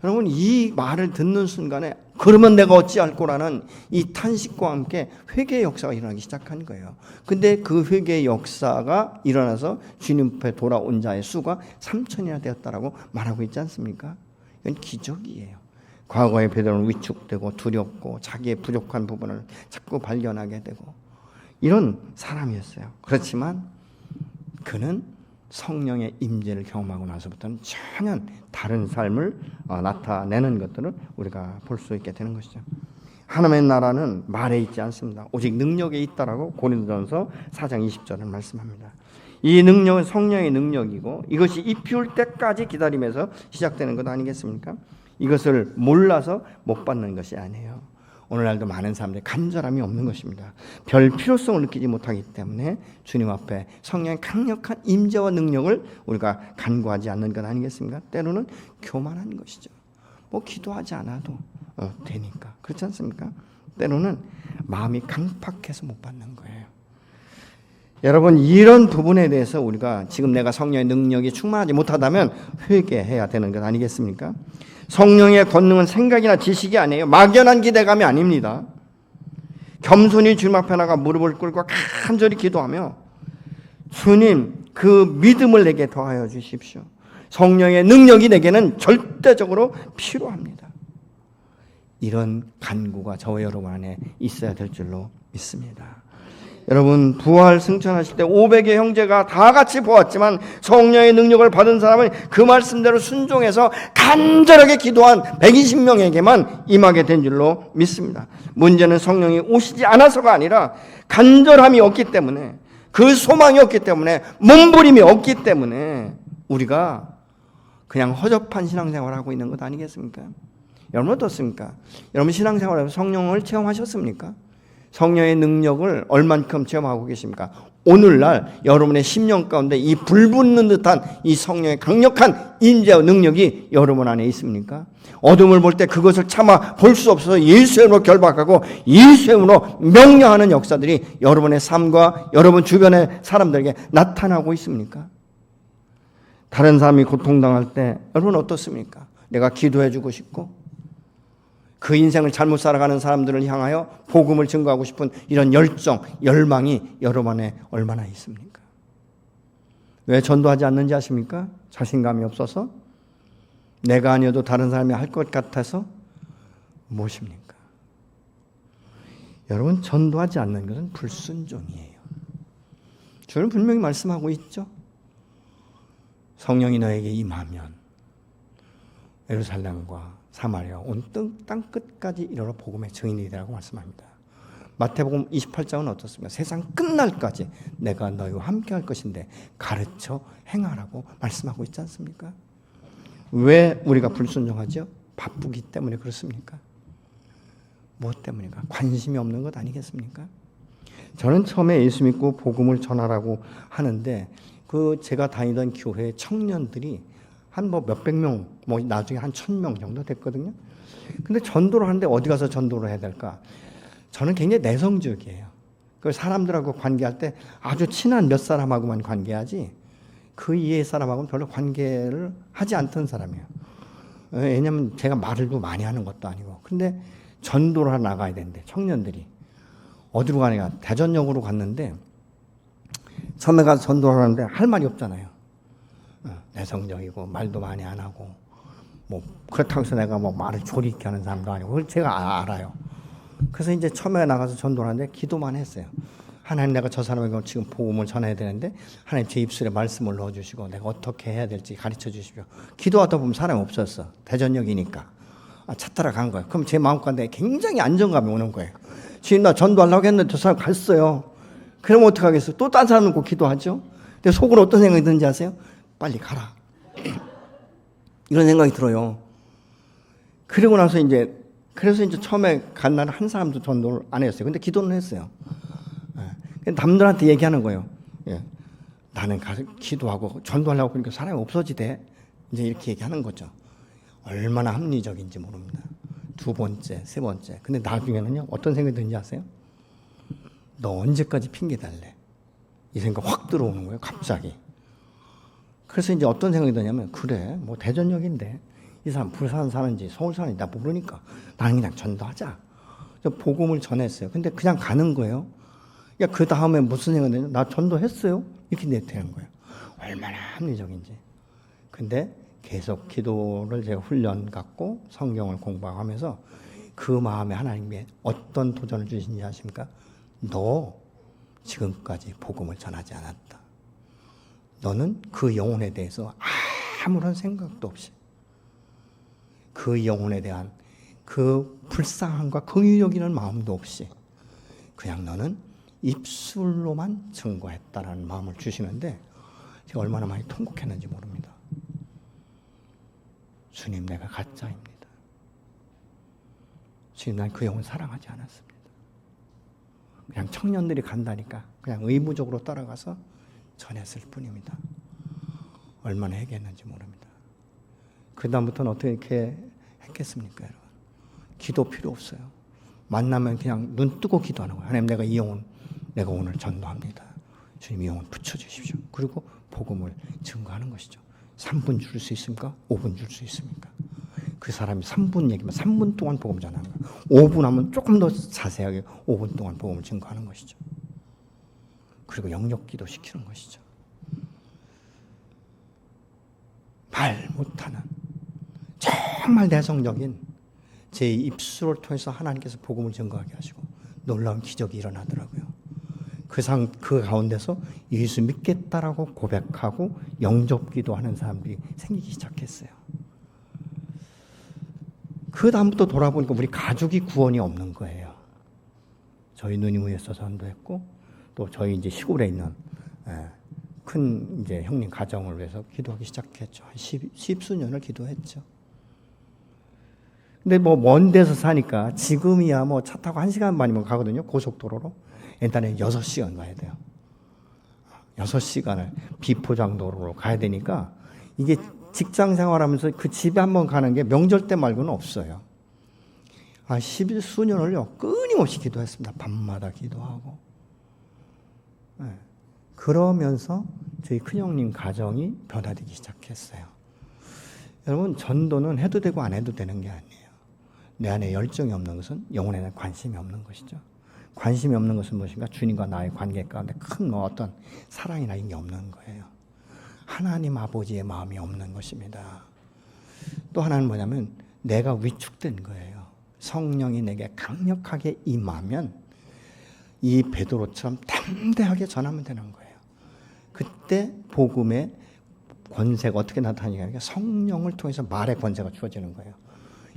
여러분 이 말을 듣는 순간에 그러면 내가 어찌할 거라는 이 탄식과 함께 회개의 역사가 일어나기 시작한 거예요. 근데 그 회개의 역사가 일어나서 주님 앞에 돌아온 자의 수가 3,000이나 되었다라고 말하고 있지 않습니까? 이건 기적이에요. 과거의 베드로는 위축되고 두렵고 자기의 부족한 부분을 자꾸 발견하게 되고 이런 사람이었어요. 그렇지만 그는 성령의 임재를 경험하고 나서부터는 전혀 다른 삶을 나타내는 것들을 우리가 볼 수 있게 되는 것이죠. 하나님의 나라는 말에 있지 않습니다. 오직 능력에 있다라고 고린도전서 4장 20절을 말씀합니다. 이 능력은 성령의 능력이고 이것이 입히울 때까지 기다리면서 시작되는 것 아니겠습니까? 이것을 몰라서 못 받는 것이 아니에요. 오늘날도 많은 사람들이 간절함이 없는 것입니다. 별 필요성을 느끼지 못하기 때문에 주님 앞에 성령의 강력한 임재와 능력을 우리가 간구하지 않는 것 아니겠습니까? 때로는 교만한 것이죠. 뭐 기도하지 않아도 되니까. 그렇지 않습니까? 때로는 마음이 강팍해서 못 받는 거예요. 여러분 이런 부분에 대해서 우리가 지금 내가 성령의 능력이 충만하지 못하다면 회개해야 되는 것 아니겠습니까? 성령의 권능은 생각이나 지식이 아니에요. 막연한 기대감이 아닙니다. 겸손히 주님 앞에 나가 무릎을 꿇고 간절히 기도하며 주님 그 믿음을 내게 더하여 주십시오. 성령의 능력이 내게는 절대적으로 필요합니다. 이런 간구가 저와 여러분 안에 있어야 될 줄로 믿습니다. 여러분 부활 승천하실 때 500의 형제가 다 같이 보았지만 성령의 능력을 받은 사람은 그 말씀대로 순종해서 간절하게 기도한 120명에게만 임하게 된 줄로 믿습니다. 문제는 성령이 오시지 않아서가 아니라 간절함이 없기 때문에 그 소망이 없기 때문에 몸부림이 없기 때문에 우리가 그냥 허접한 신앙생활을 하고 있는 것 아니겠습니까? 여러분 어떻습니까? 여러분 신앙생활에서 성령을 체험하셨습니까? 성령의 능력을 얼만큼 체험하고 계십니까? 오늘날 여러분의 심령 가운데 이 불붙는 듯한 이 성령의 강력한 임재와 능력이 여러분 안에 있습니까? 어둠을 볼 때 그것을 참아 볼 수 없어서 예수의 이름으로 결박하고 예수의 이름으로 명령하는 역사들이 여러분의 삶과 여러분 주변의 사람들에게 나타나고 있습니까? 다른 사람이 고통당할 때 여러분 어떻습니까? 내가 기도해 주고 싶고 그 인생을 잘못 살아가는 사람들을 향하여 복음을 증거하고 싶은 이런 열정, 열망이 여러분 안에 얼마나 있습니까? 왜 전도하지 않는지 아십니까? 자신감이 없어서? 내가 아니어도 다른 사람이 할 것 같아서? 무엇입니까? 여러분 전도하지 않는 것은 불순종이에요. 주는 분명히 말씀하고 있죠. 성령이 너에게 임하면 예루살렘과 사마리아 온 땅 끝까지 이르러 복음의 증인이 되라고 말씀합니다. 마태복음 28장은 어떻습니까? 세상 끝날까지 내가 너희와 함께 할 것인데 가르쳐 행하라고 말씀하고 있지 않습니까? 왜 우리가 불순종하죠? 바쁘기 때문에 그렇습니까? 무엇 때문인가? 관심이 없는 것 아니겠습니까? 저는 처음에 예수 믿고 복음을 전하라고 하는데 그 제가 다니던 교회 청년들이 한 몇백 명, 나중에 한 1,000명 정도 됐거든요. 근데 전도를 하는데 어디 가서 전도를 해야 될까? 저는 굉장히 내성적이에요. 그 사람들하고 관계할 때 아주 친한 몇 사람하고만 관계하지 그 이외의 사람하고는 별로 관계를 하지 않던 사람이에요. 왜냐하면 제가 말을 많이 하는 것도 아니고. 근데 전도를 하러 나가야 되는데 청년들이 어디로 가냐? 대전역으로 갔는데 처음에 가서 전도를 하는데 할 말이 없잖아요. 내성적이고 말도 많이 안 하고 뭐 그렇다고 해서 내가 뭐 말을 조리 있게 하는 사람도 아니고 그걸 제가 알아요. 그래서 이제 처음에 나가서 전도를 하는데 기도만 했어요. 하나님, 내가 저 사람에게 지금 복음을 전해야 되는데 하나님 제 입술에 말씀을 넣어주시고 내가 어떻게 해야 될지 가르쳐 주십시오. 기도하다 보면 사람이 없었어. 대전역이니까. 차 타러 간 거예요. 그럼 제 마음가운데 굉장히 안정감이 오는 거예요. 지금 나 전도하려고 했는데 저 사람 갔어요. 그러면 어떡하겠어요? 또 딴 사람 놓고 기도하죠. 근데 속으로 어떤 생각이 드는지 아세요? 빨리 가라. 이런 생각이 들어요. 그리고 나서 그래서 이제 처음에 간 날은 한 사람도 전도를 안 했어요. 근데 기도는 했어요. 남들한테 얘기하는 거예요. 예. 나는 가서 기도하고 전도하려고 그러니까 사람이 없어지대. 이제 이렇게 얘기하는 거죠. 얼마나 합리적인지 모릅니다. 두 번째, 세 번째. 근데 나중에는요, 어떤 생각이 드는지 아세요? 너 언제까지 핑계 달래? 이 생각 확 들어오는 거예요, 갑자기. 그래서 이제 어떤 생각이 드냐면, 그래, 뭐 대전역인데, 이 사람 부산 사는지 서울 사는지 나 모르니까 나는 그냥 전도하자. 그래서 복음을 전했어요. 근데 그냥 가는 거예요. 그 다음에 무슨 생각이 드냐? 나 전도했어요? 이렇게 내태는 거예요. 얼마나 합리적인지. 근데 계속 기도를 제가 훈련 갖고 성경을 공부하면서 그 마음에 하나님께 어떤 도전을 주신지 아십니까? 너 지금까지 복음을 전하지 않았다. 너는 그 영혼에 대해서 아무런 생각도 없이 그 영혼에 대한 그 불쌍함과 긍휼히 여기는 마음도 없이 그냥 너는 입술로만 증거했다라는 마음을 주시는데 제가 얼마나 많이 통곡했는지 모릅니다. 주님, 내가 가짜입니다. 주님, 난 그 영혼 사랑하지 않았습니다. 그냥 청년들이 간다니까 그냥 의무적으로 따라가서 전했을 뿐입니다. 얼마나 해겠는지 모릅니다. 그 다음부터는 어떻게 이렇게 했겠습니까, 여러분? 기도 필요 없어요. 만나면 그냥 눈 뜨고 기도하는 거예요. 하나님, 내가 이 영혼 내가 오늘 전도합니다. 주님, 이 영혼 붙여주십시오. 그리고 복음을 증거하는 것이죠. 3분 줄 수 있습니까? 5분 줄 수 있습니까? 그 사람이 3분 얘기면 3분 동안 복음 전하는 거예요. 5분 하면 조금 더 자세하게 5분 동안 복음을 증거하는 것이죠. 그리고 영역 기도 시키는 것이죠. 말 못하는 정말 내성적인 제 입술을 통해서 하나님께서 복음을 증거하게 하시고 놀라운 기적이 일어나더라고요. 그 가운데서 예수 믿겠다라고 고백하고 영접기도 하는 사람들이 생기기 시작했어요. 그 다음부터 돌아보니까 우리 가족이 구원이 없는 거예요. 저희 누님 위해서 전도했고 또 저희 이제 시골에 있는 큰 이제 형님 가정을 위해서 기도하기 시작했죠. 한 십수년을 기도했죠. 근데 뭐 먼 데서 사니까 지금이야 뭐 차 타고 1시간 반이면 가거든요. 고속도로로. 옛날에 6시간 가야 돼요. 6시간을 비포장도로로 가야 되니까 이게 직장 생활하면서 그 집에 한번 가는 게 명절 때 말고는 없어요. 10수년을요 끊임없이 기도했습니다. 밤마다 기도하고. 그러면서 저희 큰형님 가정이 변화되기 시작했어요. 여러분, 전도는 해도 되고 안 해도 되는 게 아니에요. 내 안에 열정이 없는 것은 영혼에 대한 관심이 없는 것이죠. 관심이 없는 것은 무엇인가? 주님과 나의 관계 가운데 큰 어떤 사랑이나 이게 없는 거예요. 하나님 아버지의 마음이 없는 것입니다. 또 하나는 뭐냐면 내가 위축된 거예요. 성령이 내게 강력하게 임하면 이 베드로처럼 담대하게 전하면 되는 거예요. 그때 복음의 권세가 어떻게 나타나냐면 성령을 통해서 말의 권세가 주어지는 거예요.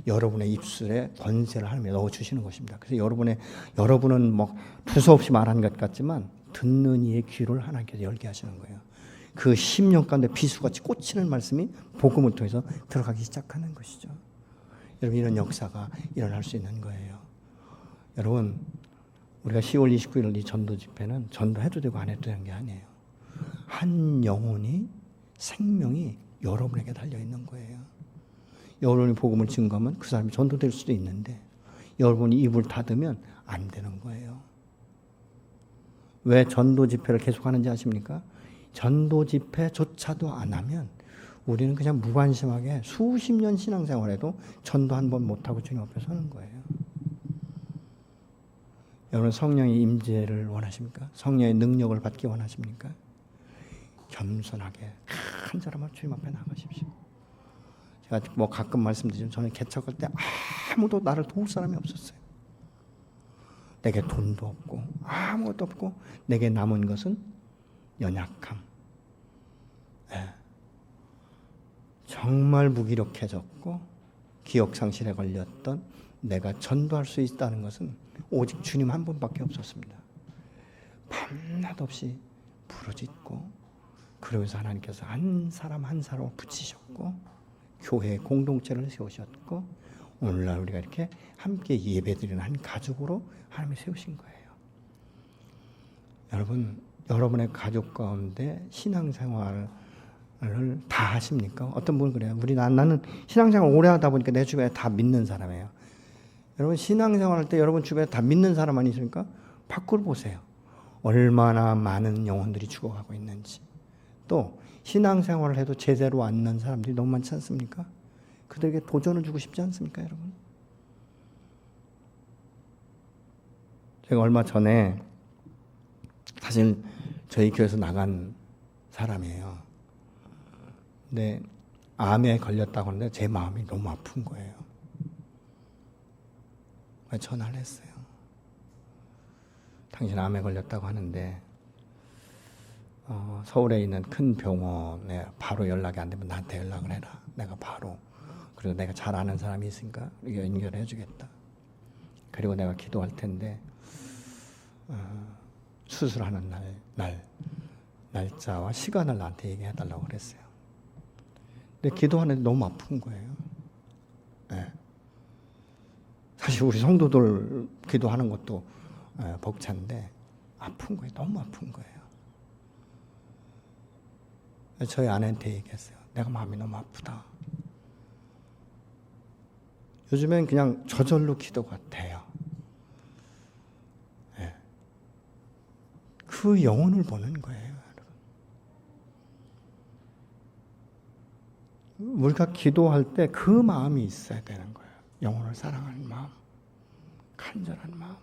여러분의 입술에 권세를 하나님이 넣어주시는 것입니다. 그래서 여러분은 뭐 두서없이 말하는 것 같지만 듣는 이의 귀를 하나님께서 열게 하시는 거예요. 그 심령 가운데 비수같이 꽂히는 말씀이 복음을 통해서 들어가기 시작하는 것이죠. 여러분, 이런 역사가 일어날 수 있는 거예요. 여러분, 우리가 10월 29일 이 전도 집회는 전도해도 되고 안 해도 되는 게 아니에요. 한 영혼이 생명이 여러분에게 달려있는 거예요. 여러분이 복음을 증거하면 그 사람이 전도될 수도 있는데 여러분이 입을 닫으면 안 되는 거예요. 왜 전도 집회를 계속하는지 아십니까? 전도 집회조차도 안 하면 우리는 그냥 무관심하게 수십 년 신앙생활에도 전도 한 번 못하고 주님 앞에 서는 거예요. 여러분 성령의 임재를 원하십니까? 성령의 능력을 받기 원하십니까? 겸손하게 한 사람만 주님 앞에 나가십시오. 제가 뭐 가끔 말씀드리지만 저는 개척할 때 아무도 나를 도울 사람이 없었어요. 내게 돈도 없고 아무것도 없고 내게 남은 것은 연약함. 네. 정말 무기력해졌고 기억상실에 걸렸던 내가 전도할 수 있다는 것은 오직 주님 한 분밖에 없었습니다. 밤낮 없이 부르짖고 그러면서 하나님께서 한 사람 한 사람을 붙이셨고 교회 공동체를 세우셨고 오늘날 우리가 이렇게 함께 예배드리는 한 가족으로 하나님이 세우신 거예요. 여러분, 여러분의 가족 가운데 신앙생활을 다 하십니까? 어떤 분은 그래요. 나는 신앙생활 오래 하다 보니까 내 주변에 다 믿는 사람이에요. 여러분 신앙생활 할 때 여러분 주변에 다 믿는 사람 아니십니까? 밖으로 보세요. 얼마나 많은 영혼들이 죽어가고 있는지. 또 신앙생활을 해도 제대로 안 난 사람들이 너무 많지 않습니까? 그들에게 도전을 주고 싶지 않습니까, 여러분? 제가 얼마 전에 사실 저희 교회에서 나간 사람이에요. 근데 암에 걸렸다고 하는데 제 마음이 너무 아픈 거예요. 전화를 했어요. 당신 암에 걸렸다고 하는데 서울에 있는 큰 병원에 바로 연락이 안 되면 나한테 연락을 해라. 내가 바로 그리고 내가 잘 아는 사람이 있으니까 연결해 주겠다. 그리고 내가 기도할 텐데 수술하는 날짜와 시간을 나한테 얘기해 달라고 그랬어요. 근데 기도하는데 너무 아픈 거예요. 네. 사실 우리 성도들 기도하는 것도 벅찬데 아픈 거예요. 너무 아픈 거예요. 저희 아내한테 얘기했어요. 내가 마음이 너무 아프다. 요즘엔 그냥 저절로 기도가 돼요. 네. 그 영혼을 보는 거예요. 여러분. 우리가 기도할 때 그 마음이 있어야 되는 거예요. 영혼을 사랑하는 마음, 간절한 마음.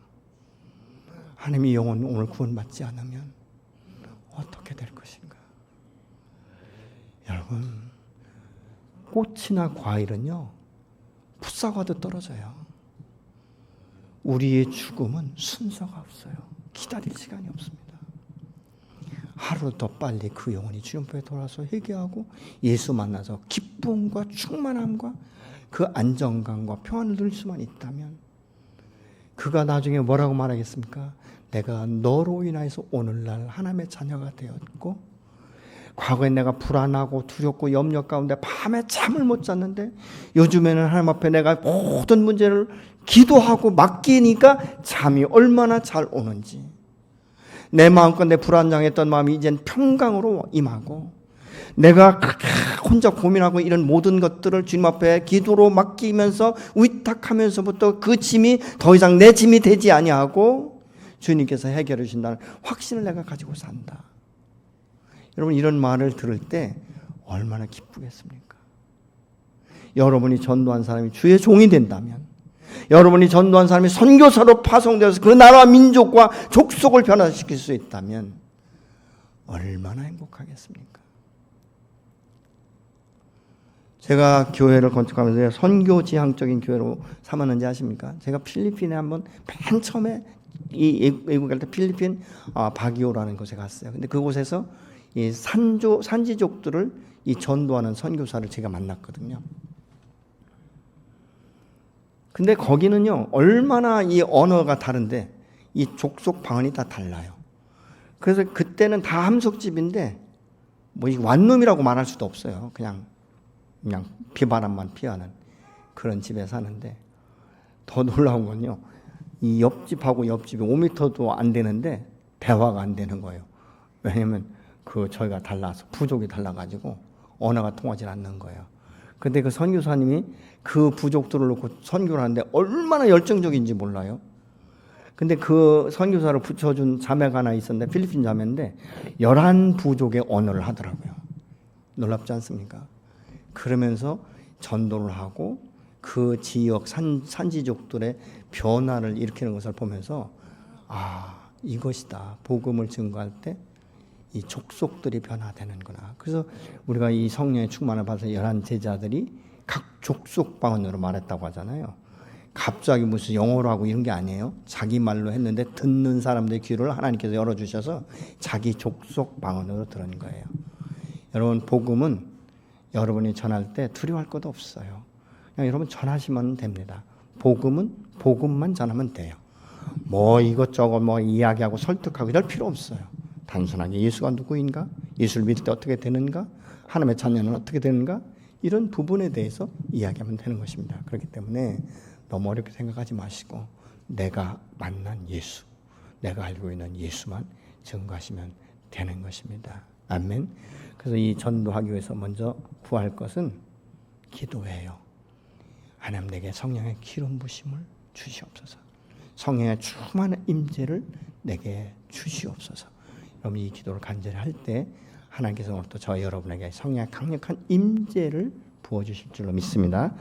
하나님이 영혼 오늘 구원받지 않으면 어떻게 될 것인가? 여러분, 꽃이나 과일은요, 풋사과도 떨어져요. 우리의 죽음은 순서가 없어요. 기다릴 시간이 없습니다. 하루 더 빨리 그 영혼이 주님께 돌아서 회개하고 예수 만나서 기쁨과 충만함과 그 안정감과 평안을 누릴 수만 있다면 그가 나중에 뭐라고 말하겠습니까? 내가 너로 인하여서 오늘날 하나님의 자녀가 되었고 과거에 내가 불안하고 두렵고 염려 가운데 밤에 잠을 못 잤는데 요즘에는 하나님 앞에 내가 모든 문제를 기도하고 맡기니까 잠이 얼마나 잘 오는지 내 마음과 내 불안정했던 마음이 이젠 평강으로 임하고 내가 혼자 고민하고 이런 모든 것들을 주님 앞에 기도로 맡기면서 위탁하면서부터 그 짐이 더 이상 내 짐이 되지 아니하고 주님께서 해결해 주신다는 확신을 내가 가지고 산다. 여러분 이런 말을 들을 때 얼마나 기쁘겠습니까? 여러분이 전도한 사람이 주의 종이 된다면 여러분이 전도한 사람이 선교사로 파송되어서 그 나라와 민족과 족속을 변화시킬 수 있다면 얼마나 행복하겠습니까? 제가 교회를 건축하면서 선교지향적인 교회로 삼았는지 아십니까? 제가 필리핀에 한번 맨 처음에 이 외국 갈 때 필리핀 바기오라는 곳에 갔어요. 근데 그곳에서 이 산지족들을 이 전도하는 선교사를 제가 만났거든요. 근데 거기는요 얼마나 이 언어가 다른데 이 족속 방언이 다 달라요. 그래서 그때는 다 함석집인데 뭐 이 완룸이라고 말할 수도 없어요. 그냥 비바람만 피하는 그런 집에 사는데 더 놀라운 건요. 이 옆집하고 옆집이 5m도 안 되는데 대화가 안 되는 거예요. 왜냐면 저희가 달라서 부족이 달라가지고 언어가 통하지 않는 거예요. 근데 그 선교사님이 그 부족들을 놓고 선교를 하는데 얼마나 열정적인지 몰라요. 근데 그 선교사를 붙여준 자매가 하나 있었는데 필리핀 자매인데 11부족의 언어를 하더라고요. 놀랍지 않습니까? 그러면서 전도를 하고 그 지역 산지족들의 변화를 일으키는 것을 보면서 이것이다. 복음을 증거할 때 이 족속들이 변화되는구나. 그래서 우리가 이 성령의 충만을 받아서 11 제자들이 각 족속 방언으로 말했다고 하잖아요. 갑자기 무슨 영어로 하고 이런 게 아니에요. 자기 말로 했는데 듣는 사람들의 귀를 하나님께서 열어주셔서 자기 족속 방언으로 들은 거예요. 여러분, 복음은 여러분이 전할 때 두려워할 것도 없어요. 그냥 여러분 전하시면 됩니다. 복음은 복음만 전하면 돼요. 뭐 이것저것 뭐 이야기하고 설득하고 이럴 필요 없어요. 단순하게 예수가 누구인가? 예수를 믿을 때 어떻게 되는가? 하나님의 자녀는 어떻게 되는가? 이런 부분에 대해서 이야기하면 되는 것입니다. 그렇기 때문에 너무 어렵게 생각하지 마시고 내가 만난 예수, 내가 알고 있는 예수만 증거하시면 되는 것입니다. 아멘. 그래서 이 전도하기 위해서 먼저 구할 것은 기도예요. 하나님 내게 성령의 기름 부심을 주시옵소서. 성령의 충만한 임재를 내게 주시옵소서. 여러분 이 기도를 간절히 할 때 하나님께서 오늘 또 저 여러분에게 성령의 강력한 임재를 부어주실 줄로 믿습니다.